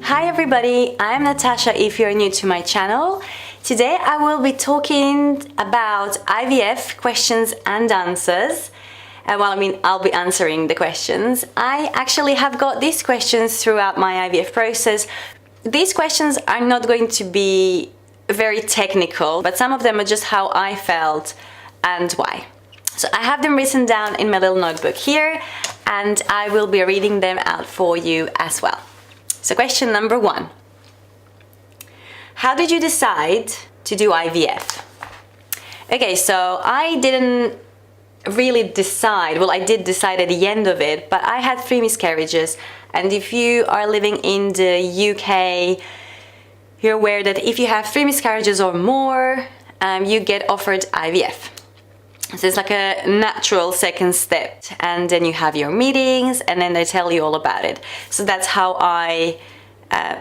Hi everybody, I'm Natasha if you're new to my channel. Today I will be talking about IVF questions and answers. I'll be answering the questions. I actually have got these questions throughout my IVF process. These questions are not going to be very technical, but some of them are just how I felt and why. So I have them written down in my little notebook here, and I will be reading them out for you as well. So question number 1. How did you decide to do IVF? Okay, so I didn't really decide. Well, I did decide at the end of it, but I had 3 miscarriages. And if you are living in the UK, you're aware that if you have 3 miscarriages or more, you get offered IVF. So it's like a natural second step, and then you have your meetings and then they tell you all about it. So that's how I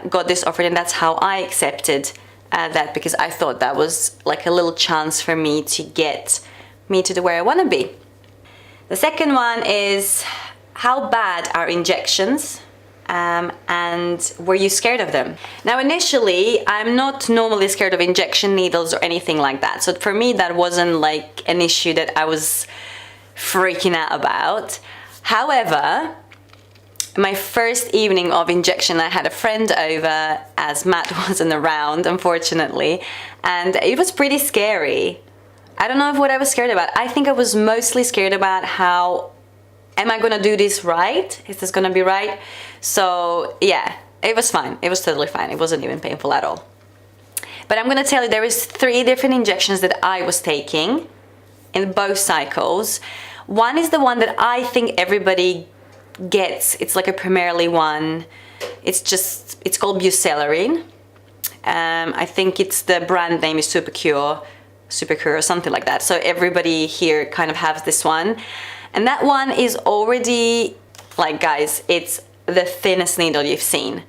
got this offer, and that's how I accepted that, because I thought that was like a little chance for me to get me to where I want to be. The second one is, how bad are injections? And were you scared of them? Now initially, I'm not normally scared of injection needles or anything like that. So for me, that wasn't like an issue that I was freaking out about. However, my first evening of injection, I had a friend over as Matt wasn't around, unfortunately, and it was pretty scary. I don't know what I was scared about. I think I was mostly scared about how am I gonna do this right? Is this gonna be right? So yeah, it was fine. It was totally fine. It wasn't even painful at all. But I'm gonna tell you, there is 3 different injections that I was taking in both cycles. One is the one that I think everybody gets. It's like a primarily one. It's called Bucellarin. I think it's the brand name is Supercure or something like that. So everybody here kind of has this one. And that one is already, like, guys, it's the thinnest needle you've seen.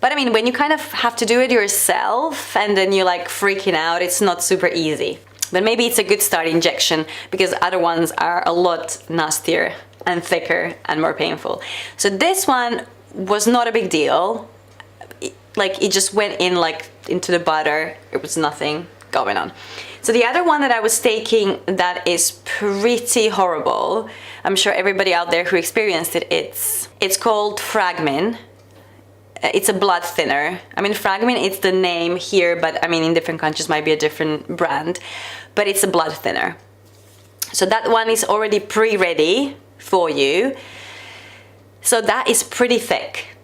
But I mean, when you kind of have to do it yourself and then you're like freaking out, it's not super easy. But maybe it's a good start injection, because other ones are a lot nastier and thicker and more painful. So this one was not a big deal. It just went in like into the butter. It was nothing going on. So the other one that I was taking that is pretty horrible, I'm sure everybody out there who experienced it, it's called Fragmin. It's a blood thinner. I mean, Fragmin, it's the name here, but I mean, in different countries might be a different brand, but it's a blood thinner. So that one is already pre-ready for you. So that is pretty thick.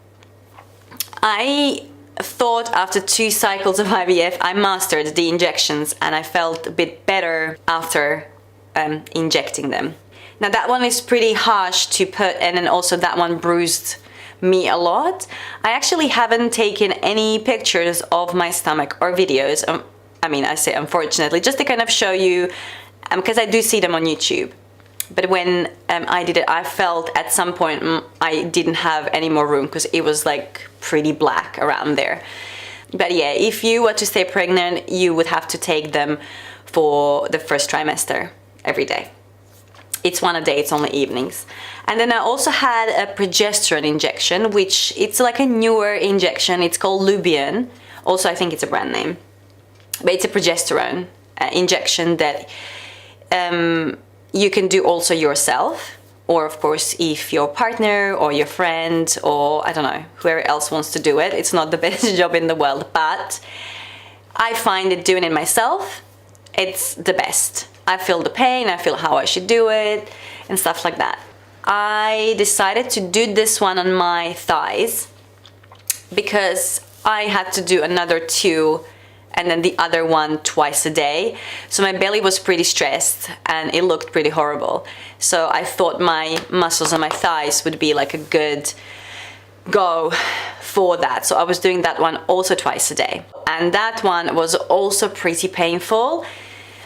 I thought after 2 cycles of IVF, I mastered the injections and I felt a bit better after injecting them. Now that one is pretty harsh to put, and then also that one bruised me a lot. I actually haven't taken any pictures of my stomach or videos. I mean, I say unfortunately, just to kind of show you, because I do see them on YouTube. But when I did it, I felt at some point I didn't have any more room, because it was like pretty black around there. But yeah, if you were to stay pregnant, you would have to take them for the first trimester every day. It's one a day, it's only evenings. And then I also had a progesterone injection, which it's like a newer injection. It's called Lubian. Also, I think it's a brand name. But it's a progesterone injection that you can do also yourself, or of course if your partner or your friend or I don't know, whoever else wants to do it. It's not the best job in the world, but I find it doing it myself, it's the best. I feel the pain, I feel how I should do it and stuff like that. I decided to do this one on my thighs because I had to do another 2 and then the other one twice a day. So my belly was pretty stressed and it looked pretty horrible. So I thought my muscles on my thighs would be like a good go for that. So I was doing that one also twice a day. And that one was also pretty painful.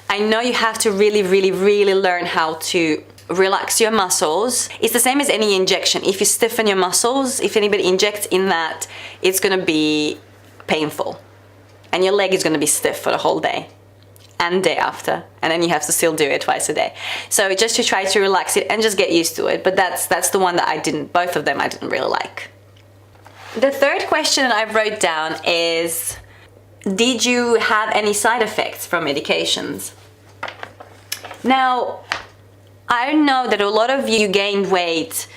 I know you have to really learn how to relax your muscles. It's the same as any injection. If you stiffen your muscles, if anybody injects in that, it's gonna be painful. And your leg is going to be stiff for the whole day and day after, and then you have to still do it twice a day. So just to try to relax it and just get used to it. But that's the one that both of them I didn't really like. The third question I wrote down is, did you have any side effects from medications? Now, I know that a lot of you gained weight,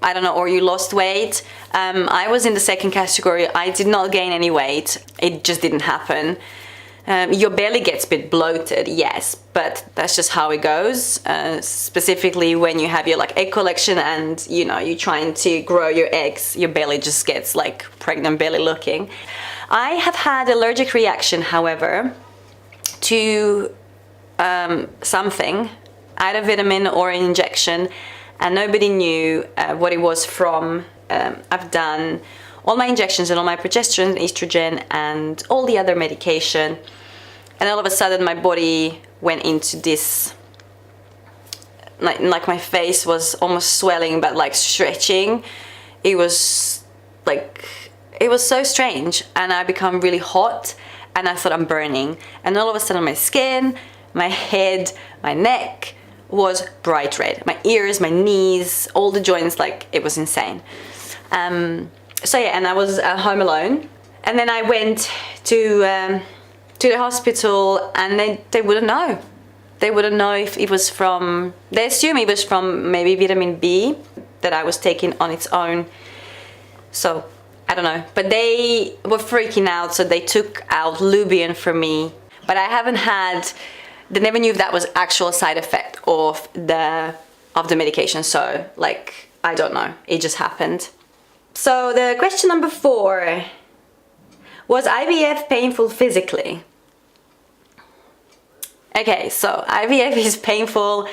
I don't know, or you lost weight. I was in the second category. I did not gain any weight. It just didn't happen. Your belly gets a bit bloated, yes, but that's just how it goes. Specifically when you have your like egg collection and you know you're trying to grow your eggs, your belly just gets like pregnant belly looking. I have had allergic reaction, however, to something, either vitamin or an injection, and nobody knew what it was from. I've done all my injections and all my progesterone, estrogen, and all the other medication, and all of a sudden my body went into this, like my face was almost swelling but like stretching. It was so strange, and I become really hot, and I thought I'm burning, and all of a sudden my skin, my head, my neck was bright red. My ears, my knees, all the joints, like it was insane. So yeah, and I was at home alone, and then I went to the hospital, and they wouldn't know. They wouldn't know if it was from, they assume it was from maybe vitamin B that I was taking on its own. So I don't know, but they were freaking out, so they took out Lubian for me. But I haven't had, they never knew if that was actual side effect of the medication. So like, I don't know, it just happened. So the question number 4, was IVF painful physically? Okay, so IVF is painful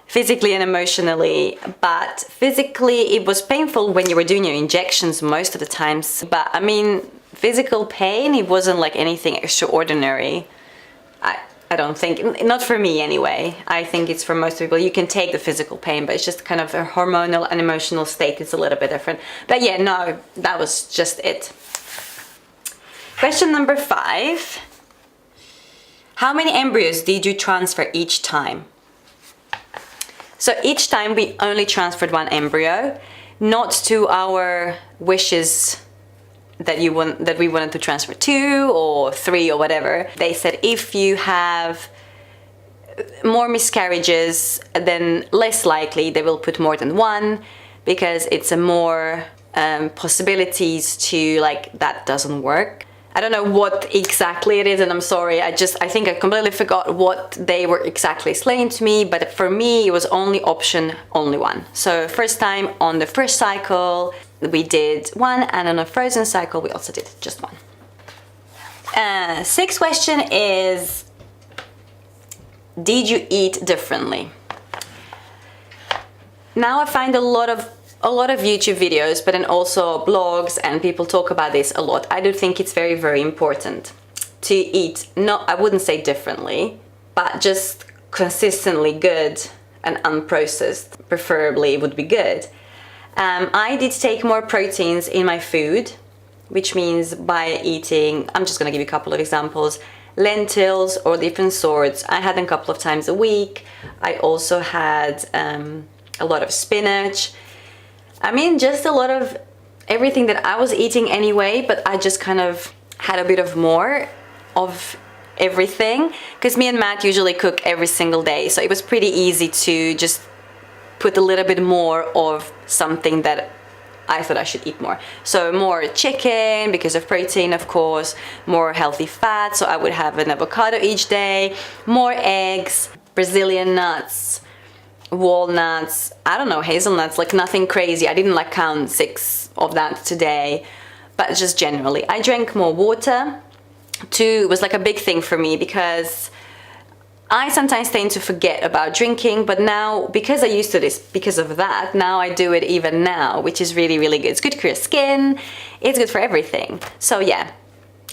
physically and emotionally, but physically it was painful when you were doing your injections most of the times. But I mean, physical pain, it wasn't like anything extraordinary. I don't think, not for me anyway. I think it's for most people. You can take the physical pain, but it's just kind of a hormonal and emotional state is a little bit different. But yeah, no, that was just it. Question number 5. How many embryos did you transfer each time? So each time we only transferred 1 embryo, not to our wishes that we wanted to transfer 2 or 3 or whatever. They said if you have more miscarriages, then less likely they will put more than 1, because it's a more possibilities to like that doesn't work. I don't know what exactly it is, and I'm sorry, I think I completely forgot what they were exactly explaining to me, but for me it was only 1. So first time on the first cycle we did 1, and on a frozen cycle we also did just 1. 6th question is, did you eat differently? Now I find a lot of YouTube videos, but then also blogs, and people talk about this a lot. I do think it's very, very important to eat, I wouldn't say differently, but just consistently good and unprocessed, preferably, would be good. I did take more proteins in my food, which means by eating, I'm just gonna give you a couple of examples, lentils or different sorts. I had them a couple of times a week. I also had a lot of spinach. I mean, just a lot of everything that I was eating anyway, but I just kind of had a bit of more of everything, because me and Matt usually cook every single day, so it was pretty easy to just put a little bit more of something that I thought I should eat more. So more chicken because of protein, of course, more healthy fat, so I would have an avocado each day, more eggs, Brazilian nuts, walnuts, I don't know, hazelnuts, like nothing crazy. I didn't like count 6 of that today, but just generally. I drank more water too. It was like a big thing for me, because I sometimes tend to forget about drinking, but now, because I used to this, because of that, now I do it even now, which is really, really good. It's good for your skin, it's good for everything. So yeah,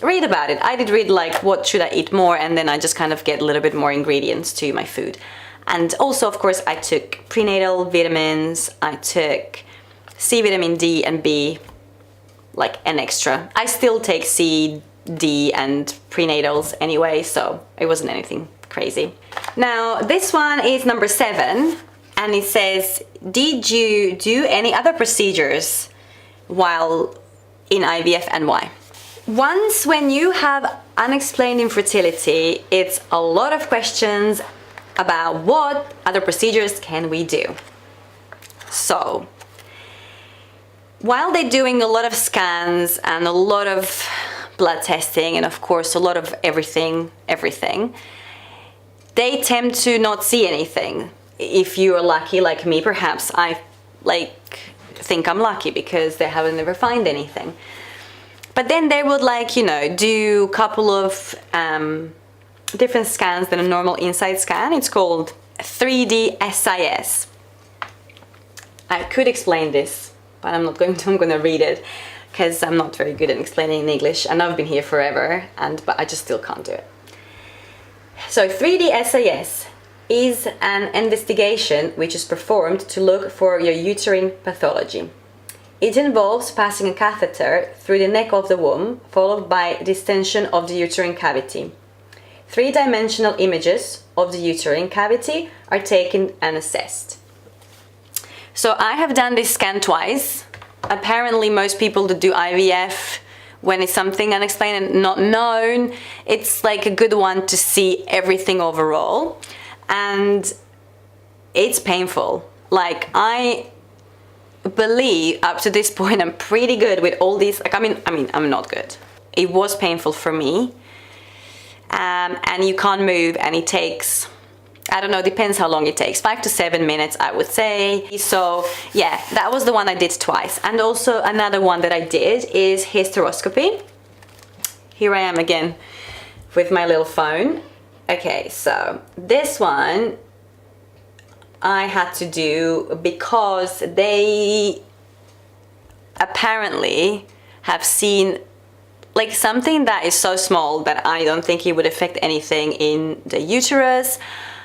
read about it. I did read like what should I eat more, and then I just kind of get a little bit more ingredients to my food. And also, of course, I took prenatal vitamins, I took C vitamin D and B, like an extra. I still take C, D and prenatals anyway, so it wasn't anything crazy. Now, this one is number 7, and it says, did you do any other procedures while in IVF and why. Once when you have unexplained infertility, it's a lot of questions about what other procedures can we do. So, while they're doing a lot of scans and a lot of blood testing and of course a lot of everything, they tend to not see anything. If you're lucky like me, perhaps I think I'm lucky because they haven't never find anything. But then they would do a couple of different scans than a normal inside scan. It's called 3D SIS. I could explain this, but I'm not going to. I'm going to read it because I'm not very good at explaining in English, and I've been here forever, but I just still can't do it. So 3D SIS is an investigation which is performed to look for your uterine pathology. It involves passing a catheter through the neck of the womb, followed by distension of the uterine cavity. Three-dimensional images of the uterine cavity are taken and assessed. So I have done this scan twice. Apparently most people that do IVF, when it's something unexplained and not known, it's like a good one to see everything overall. And it's painful. Like, I believe up to this point I'm pretty good with all these. Like, I mean I'm not good. It was painful for me, and you can't move, and it takes, I don't know, depends how long it takes, 5 to 7 minutes I would say. So yeah, that was the one I did twice. And also another one that I did is hysteroscopy. Here I am again with my little phone. Okay, so this one I had to do because they apparently have seen like something that is so small that I don't think it would affect anything in the uterus.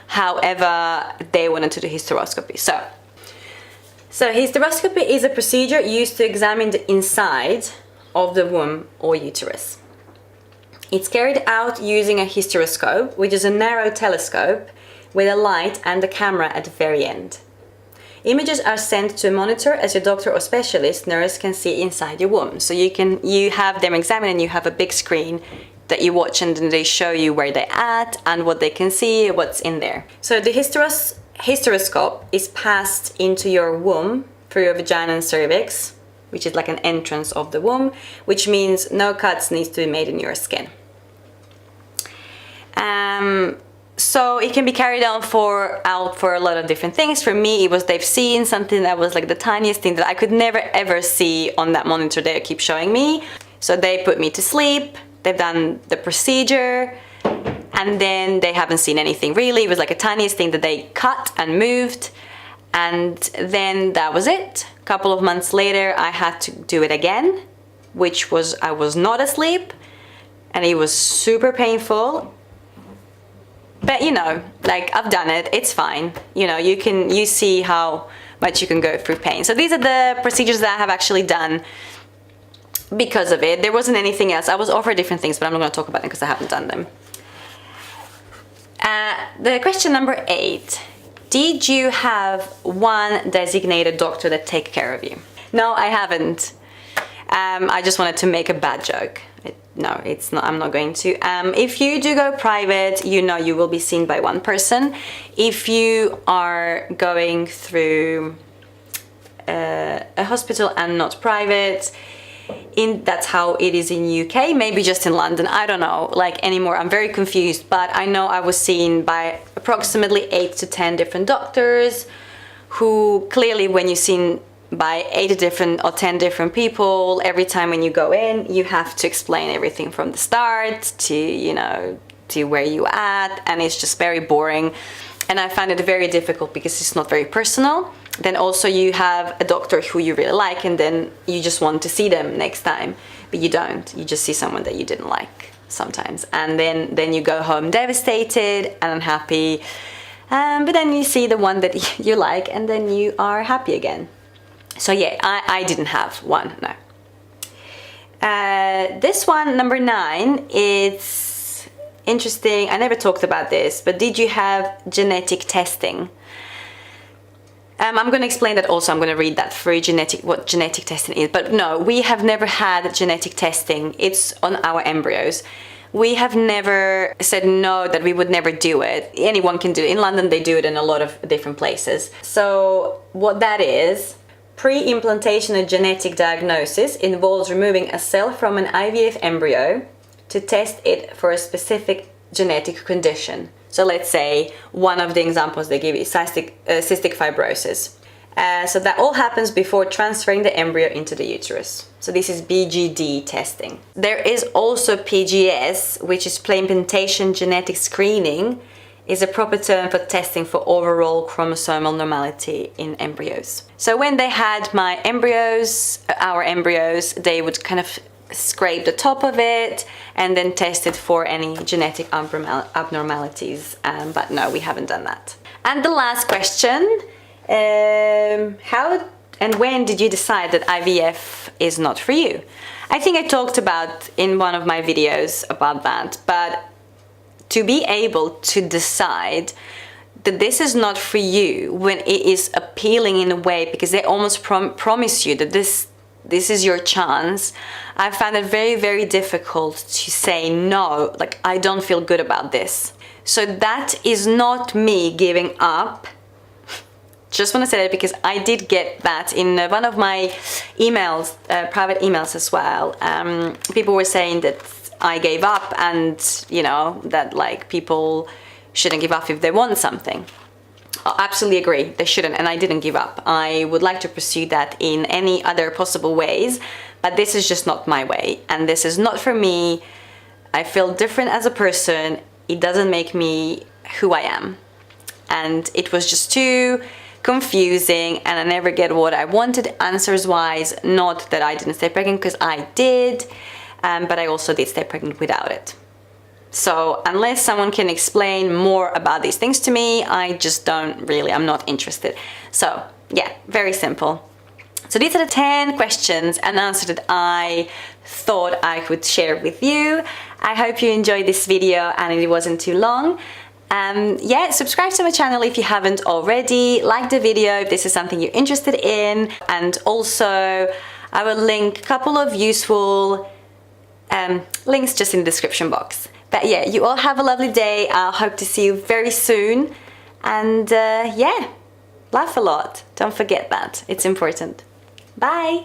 However, they wanted to do hysteroscopy. So hysteroscopy is a procedure used to examine the inside of the womb or uterus. It's carried out using a hysteroscope, which is a narrow telescope with a light and a camera at the very end. Images are sent to a monitor as your doctor or specialist nurse can see inside your womb. So you have them examine, and you have a big screen that you watch, and then they show you where they're at and what they can see, what's in there. So the hysteroscope is passed into your womb through your vagina and cervix, which is like an entrance of the womb, which means no cuts needs to be made in your skin. So it can be carried out for a lot of different things. For me, it was they've seen something that was like the tiniest thing that I could never ever see on that monitor they keep showing me. So they put me to sleep, they've done the procedure, and then they haven't seen anything really. It was like a tiniest thing that they cut and moved, and then that was it. A couple of months later, I had to do it again, which was, I was not asleep, and it was super painful. But like, I've done it, it's fine. You see how much you can go through pain. So these are the procedures that I have actually done because of it. There wasn't anything else. I was offered different things, but I'm not going to talk about them because I haven't done them. The question number 8. Did you have one designated doctor that take care of you? No, I haven't. I just wanted to make a bad joke. No, it's not. I'm not going to. If you do go private, you will be seen by one person. If you are going through a hospital and not private, that's how it is in UK. Maybe just in London. I don't know. Like anymore, I'm very confused. But I know I was seen by approximately 8 to 10 different doctors, who clearly, when you're seen by 8 different or 10 different people, every time when you go in, you have to explain everything from the start to, to where you at, and it's just very boring. And I find it very difficult because it's not very personal. Then also you have a doctor who you really like, and then you just want to see them next time, but you don't. You just see someone that you didn't like sometimes. And then you go home devastated and unhappy. But then you see the one that you like, and then you are happy again. So yeah, I didn't have one, no. This one, number 9, it's interesting. I never talked about this, but did you have genetic testing? I'm going to explain that also. I'm going to read that through what genetic testing is. But no, we have never had genetic testing. It's on our embryos. We have never said no, that we would never do it. Anyone can do it. In London, they do it in a lot of different places. So what that is, pre-implantation genetic diagnosis involves removing a cell from an IVF embryo to test it for a specific genetic condition. So let's say one of the examples they give is cystic fibrosis. So that all happens before transferring the embryo into the uterus. So this is BGD testing. There is also PGS, which is pre-implantation genetic screening, is a proper term for testing for overall chromosomal normality in embryos. So when they had my embryos, our embryos, they would kind of scrape the top of it and then test it for any genetic abnormalities. But no, we haven't done that. And the last question, how and when did you decide that IVF is not for you? I think I talked about in one of my videos about that, but to be able to decide that this is not for you when it is appealing in a way, because they almost promise you that this is your chance. I found it very, very difficult to say no, like I don't feel good about this. So that is not me giving up. Just want to say that because I did get that in one of my emails, private emails as well. People were saying that I gave up and, you know, that like people shouldn't give up if they want something. I absolutely agree, they shouldn't, and I didn't give up. I would like to pursue that in any other possible ways, but this is just not my way, and this is not for me. I feel different as a person. It doesn't make me who I am, and it was just too confusing, and I never get what I wanted answers wise. Not that I didn't stay pregnant, because I did, but I also did stay pregnant without it. So unless someone can explain more about these things to me, I just don't really, I'm not interested. So yeah, very simple. So these are the 10 questions and answers that I thought I could share with you. I hope you enjoyed this video and it wasn't too long. Yeah, subscribe to my channel if you haven't already. Like the video if this is something you're interested in. And also I will link a couple of useful links just in the description box. But yeah, you all have a lovely day. I'll hope to see you very soon. And yeah, laugh a lot. Don't forget that. It's important. Bye.